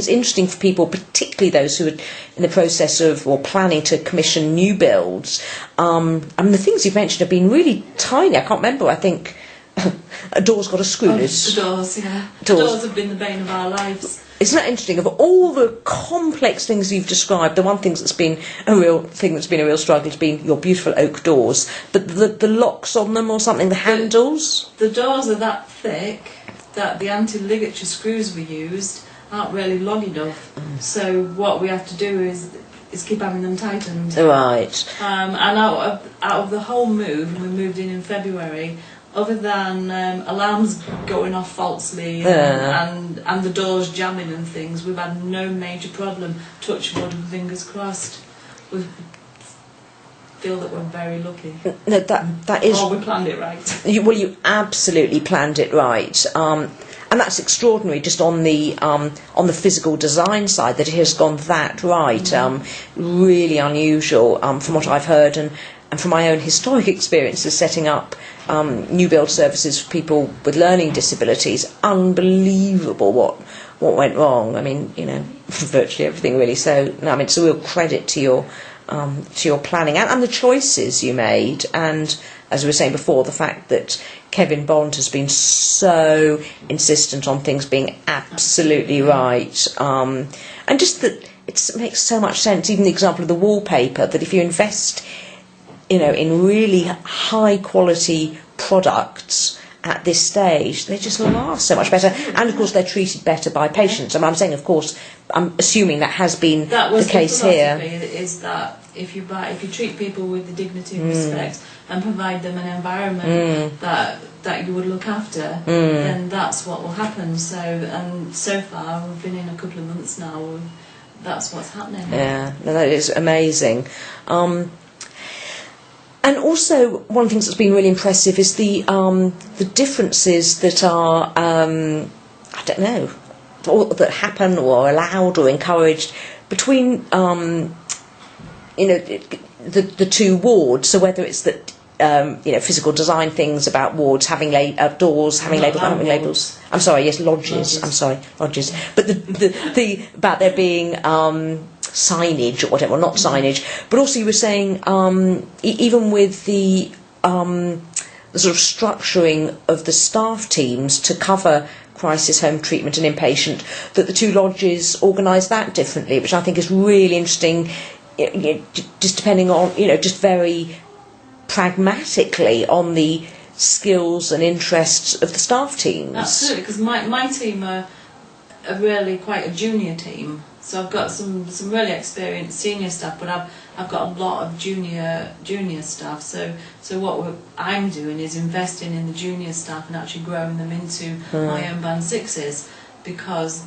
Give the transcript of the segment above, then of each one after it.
it's interesting for people, particularly those who are in the process of or planning to commission new builds. I mean, the things you've mentioned have been really tiny. I can't remember. I think a door's got a screw. The doors, yeah. The doors have been the bane of our lives. Isn't that interesting? Of all the complex things you've described, the one thing that's been a real struggle has been your beautiful oak doors. But the locks on them or something, the handles? The doors are that thick that the anti-ligature screws we used aren't really long enough. So what we have to do is keep having them tightened. Right. And out of the whole move, and we moved in February, other than alarms going off falsely and the doors jamming and things, we've had no major problem. Touch wood and fingers crossed. We feel that we're very lucky. No, that is. Oh, we planned it right. You absolutely planned it right. And that's extraordinary, just on the physical design side, that it has gone that right. Really unusual from what I've heard, and from my own historic experiences setting up new build services for people with learning disabilities. Unbelievable what went wrong. I mean, virtually everything really. So no, I mean, it's a real credit to your planning and the choices you made, and as we were saying before, the fact that Kevin Bond has been so insistent on things being absolutely right, and just that it makes so much sense. Even the example of the wallpaper, that if you invest in really high quality products at this stage, they just last so much better, and of course they're treated better by patients. And I'm saying, of course, I'm assuming that has been the case here. Is that if you treat people with the dignity and respect and provide them an environment that you would look after, then that's what will happen. So far we've been in a couple of months now. That's what's happening. Yeah, no, that is amazing. And also, one of the things that's been really impressive is the differences that are, I don't know, that happen or are allowed or encouraged between, the two wards. So whether it's that, physical design things about wards having doors, having labels. I'm sorry, yes, lodges. I'm sorry, lodges. But the about there being signage or whatever, not signage, but also you were saying even with the sort of structuring of the staff teams to cover crisis home treatment and inpatient, that the two lodges organise that differently, which I think is really interesting, just depending on, just very pragmatically on the skills and interests of the staff teams. Absolutely, because my team are really quite a junior team. So I've got some really experienced senior staff, but I've got a lot of junior staff. So what I'm doing is investing in the junior staff and actually growing them into my own band sixes, because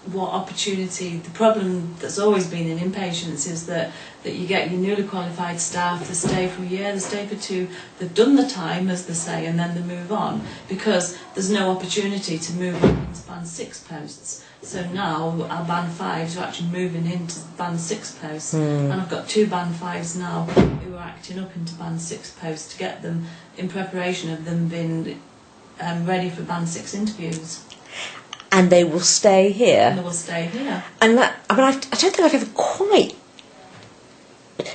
the problem that's always been in inpatients is that you get your newly qualified staff, they stay for a year, they stay for two, they've done the time, as they say, and then they move on, because there's no opportunity to move on into band 6 posts. So now our band 5s are actually moving into band 6 posts, and I've got 2 band 5s now who are acting up into band 6 posts to get them in preparation of them being ready for band 6 interviews. And they will stay here. And they will stay here. And that, I don't think I've ever quite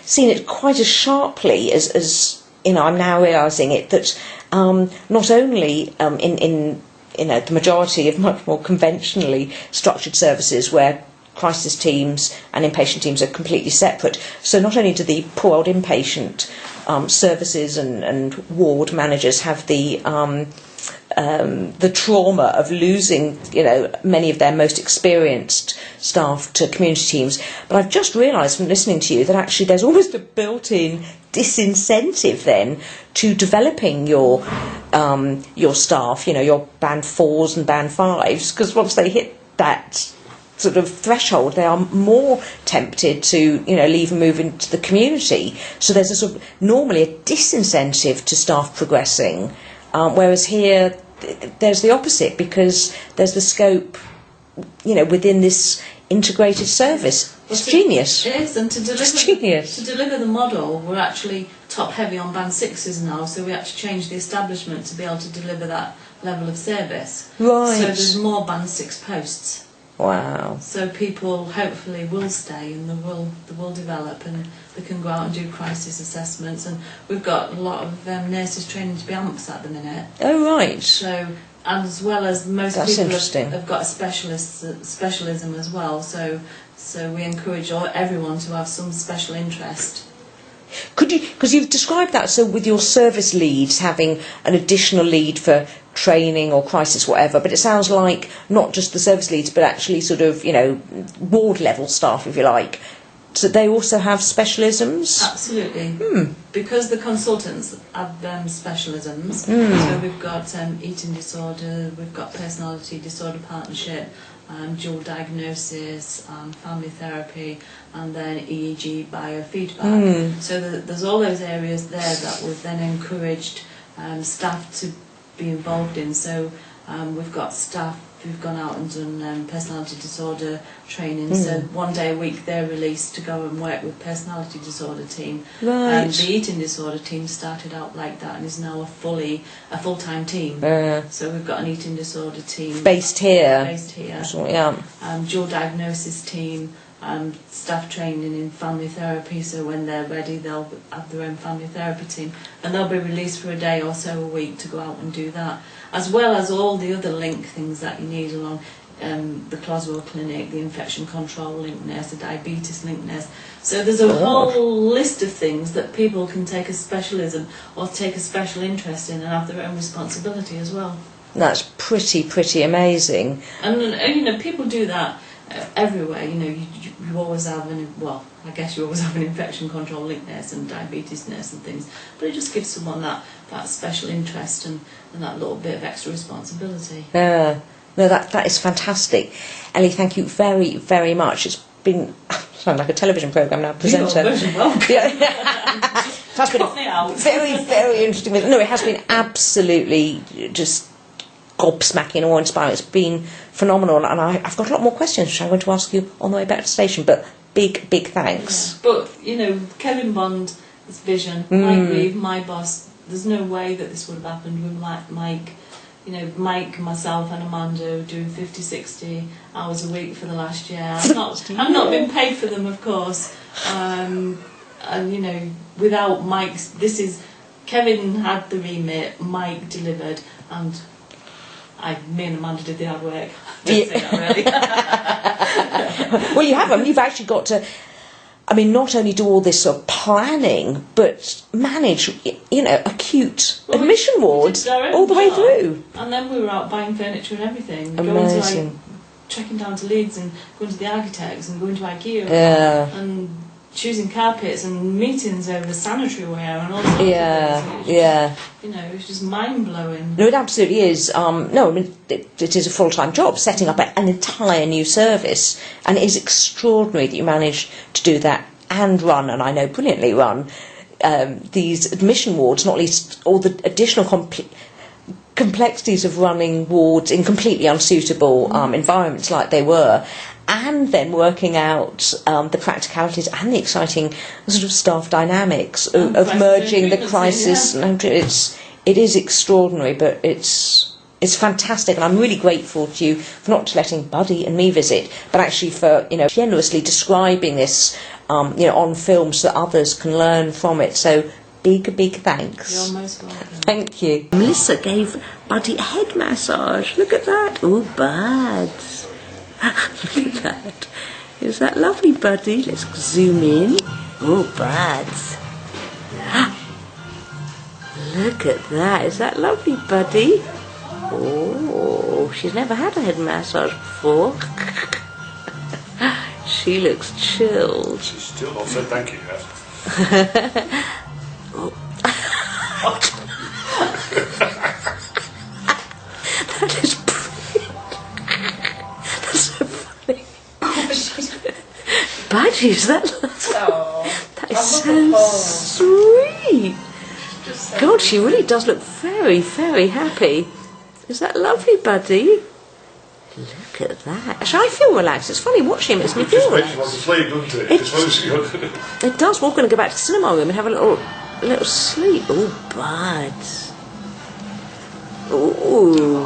seen it quite as sharply as I'm now realising it, that not only in the majority of much more conventionally structured services where crisis teams and inpatient teams are completely separate, so not only do the poor old inpatient services and ward managers have the trauma of losing, many of their most experienced staff to community teams. But I've just realised from listening to you that actually there's almost a built-in disincentive then to developing your staff, your band 4s and band 5s, because once they hit that sort of threshold, they are more tempted to, leave and move into the community. So there's a sort of normally a disincentive to staff progressing, whereas here there's the opposite, because there's the scope, within this integrated service. It's genius. It is, and to deliver the model, we're actually top heavy on band 6s now, so we actually changed the establishment to be able to deliver that level of service. Right. So there's more band 6 posts. Wow. So people hopefully will stay and they will develop and they can go out and do crisis assessments. And we've got a lot of nurses training to be amps at the minute. Oh, right. So, and as well as most That's people interesting. have got a specialism as well. So we encourage everyone to have some special interest. Could you, because you've described that, so with your service leads having an additional lead for training or crisis, whatever, but it sounds like not just the service leads, but actually sort of, you know, ward level staff, if you like. So they also have specialisms? Absolutely. Because the consultants have specialisms. So we've got eating disorder, we've got personality disorder partnership, dual diagnosis, family therapy, and then EEG biofeedback. So there's all those areas there that we've then encouraged staff to be involved in. So we've got staff who've gone out and done personality disorder training. So one day a week they're released to go and work with personality disorder team. Right. The eating disorder team started out like that and is now a full-time team. So we've got an eating disorder team Based here. Yeah. Dual diagnosis team. Staff training in family therapy, so when they're ready they'll have their own family therapy team and they'll be released for a day or so a week to go out and do that, as well as all the other link things that you need along the Closwell Clinic, the infection control link nurse, the diabetes link nurse. So there's a whole list of things that people can take a specialism or take a special interest in and have their own responsibility as well. That's pretty amazing. And you know, people do that everywhere. You know, you always have I guess you always have an infection control link nurse and diabetes nurse and things, but it just gives someone that special interest and that little bit of extra responsibility. No, that is fantastic. Ellie, thank you very much. It's been sound like a television programme now, presenter. It has been very interesting. No, it has been absolutely just gobsmacking, awe-inspiring. It's been phenomenal, and I've got a lot more questions which I'm going to ask you on the way back to the station, but big thanks. Yeah. But, you know, Kevin Bond's vision, Mike Reeve, my boss, there's no way that this would have happened with Mike. You know, Mike, myself and Amanda doing 50, 60 hours a week for the last year. I've not been paid for them, of course. And, you know, without Mike's, Kevin had the remit, Mike delivered, and me and Amanda did the hard work. Don't say that really. Well, you haven't. You've actually got to, I mean, not only do all this sort of planning, but manage, you know, acute admission wards all the way through. And then we were out buying furniture and everything. Amazing. Going to, trekking down to Leeds and going to the architects and going to IKEA and choosing carpets and meetings over sanitary ware and all sorts of things. You know, it was just mind-blowing. No, it absolutely is. No, I mean, it is a full-time job, setting up an entire new service, and it is extraordinary that you managed to do that and run, and I know brilliantly run, these admission wards, not least all the additional complexities of running wards in completely unsuitable environments like they were, and then working out the practicalities and the exciting sort of staff dynamics of merging the crisis. And it is extraordinary, but it's fantastic, and I'm really grateful to you for not just letting Buddy and me visit, but actually for, you know, generously describing this, you know, on film so that others can learn from it. So big thanks. You're most welcome. Thank you. Melissa gave Buddy a head massage. Look at that. Oh, buds. Look at that. Is that lovely, Buddy? Let's zoom in. Oh, buds. Look at that. Is that lovely, Buddy? Oh, she's never had a head massage before. She looks chilled. She's still not said thank you yet. That is brilliant. That's so funny. Budgie, is that that is so sweet. God, she really does look very happy. Is that lovely, Buddy? Look at that. Actually, I feel relaxed. It's funny watching him. It makes me feel relaxed. It just makes you want to sleep, doesn't it? It does. We're going to go back to the cinema room and have a little sleep. Oh, buds. Ooh.